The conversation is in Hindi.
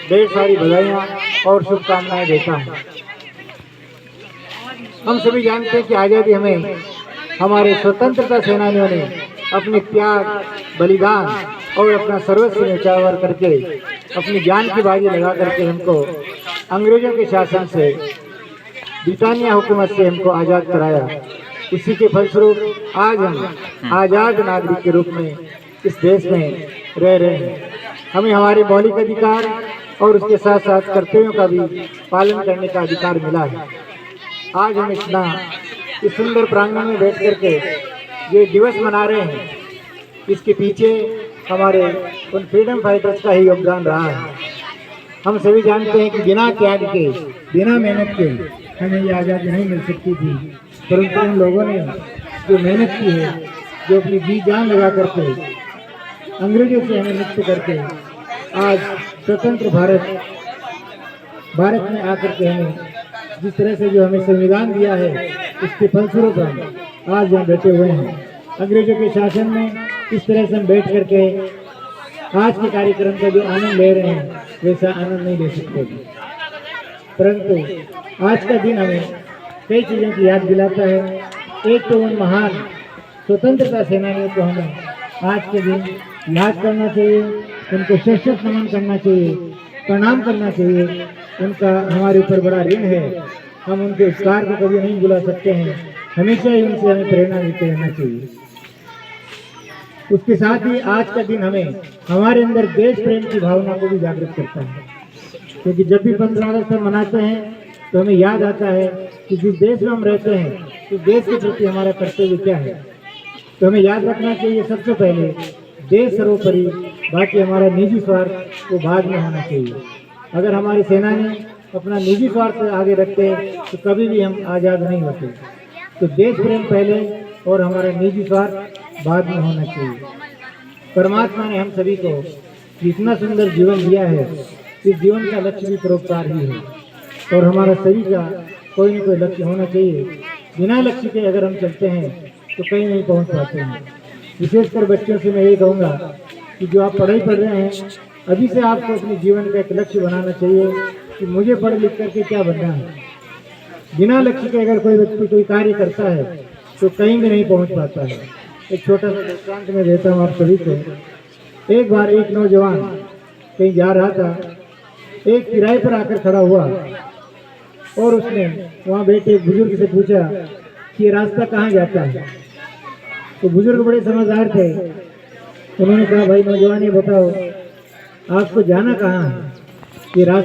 ढेर सारी बधाइयाँ और शुभकामनाएं देता हूँ। हम सभी जानते हैं कि आज़ादी हमें हमारे स्वतंत्रता सेनानियों ने अपने त्याग, बलिदान और अपना सर्वस्व न्यौछावर करके अपनी जान की बाजी लगा करके हमको अंग्रेजों के शासन से, ब्रिटानिया हुकूमत से हमको आज़ाद कराया। इसी के फलस्वरूप आज हम आज़ाद नागरिक के रूप में इस देश में रह रहे हैं। हमें हमारे मौलिक अधिकार और उसके साथ साथ कर्तव्यों का भी पालन करने का अधिकार मिला है। आज हम इस सुंदर प्रांगण में बैठ करके ये दिवस मना रहे हैं, इसके पीछे हमारे उन फ्रीडम फाइटर्स का ही योगदान रहा है। हम सभी जानते हैं कि बिना त्याग के, बिना मेहनत के हमें ये आज़ादी नहीं मिल सकती थी, परंतु उन लोगों ने जो मेहनत की है, जो अपनी जी जान लगा करके अंग्रेजों से हमें मुक्त करके आज स्वतंत्र भारत में आकर के हमें जिस तरह से जो हमें संविधान दिया है, इसके फलस्वरूप हम आज यहाँ बैठे हुए हैं। अंग्रेजों के शासन में इस तरह से हम बैठ करके आज के कार्यक्रम का जो आनंद ले रहे हैं, वैसा आनंद नहीं ले सकते थे। परंतु आज का दिन हमें कई चीज़ों की याद दिलाता है। एक तो उन महान स्वतंत्रता सेनानियों को हमें आज के दिन याद करना चाहिए, उनको शत नमन करना चाहिए, प्रणाम करना चाहिए। उनका हमारे ऊपर बड़ा ऋण है, हम उनके उपकार को कभी नहीं भुला सकते हैं। हमेशा ही उनसे हमें प्रेरणा लेते रहना चाहिए। उसके साथ ही आज का दिन हमें हमारे अंदर देश प्रेम की भावना को भी जागृत करता है, क्योंकि जब भी 15 अगस्त हम मनाते हैं तो हमें याद आता है कि जिस देश में हम रहते हैं उस देश के प्रति हमारा कर्तव्य क्या है। तो हमें याद रखना चाहिए सबसे पहले देश सर्वोपरि, बाकी हमारा निजी स्वार्थ वो बाद में होना चाहिए। अगर हमारे सेनानी अपना निजी स्वार्थ आगे रखते तो कभी भी हम आज़ाद नहीं होते। तो देश प्रेम पहले और हमारा निजी स्वार्थ बाद में होना चाहिए। परमात्मा ने हम सभी को इतना सुंदर जीवन दिया है, इस जीवन का लक्ष्य भी परोपकार ही है, और हमारा सभी का कोई न कोई लक्ष्य होना चाहिए। बिना लक्ष्य के अगर हम चलते हैं तो कहीं नहीं पहुंच पाते हैं। विशेषकर बच्चों से मैं यही कहूँगा कि जो आप पढ़ाई कर रहे हैं, अभी से आपको अपने जीवन का एक लक्ष्य बनाना चाहिए कि मुझे पढ़ लिख करके क्या बनना है। बिना लक्ष्य के अगर कोई व्यक्ति कोई कार्य करता है तो कहीं भी नहीं पहुंच पाता है। एक छोटा सा दृष्टांत में देता हूँ आप सभी को। एक बार एक नौजवान कहीं जा रहा था, एक किराए पर आकर खड़ा हुआ और उसने वहाँ बैठे एक बुजुर्ग से पूछा कि ये रास्ता कहाँ जाता है। तो बुजुर्ग बड़े समझदार थे, उन्होंने कहा भाई नौजवान ये बताओ आपको जाना कहाँ है, ये रास्ता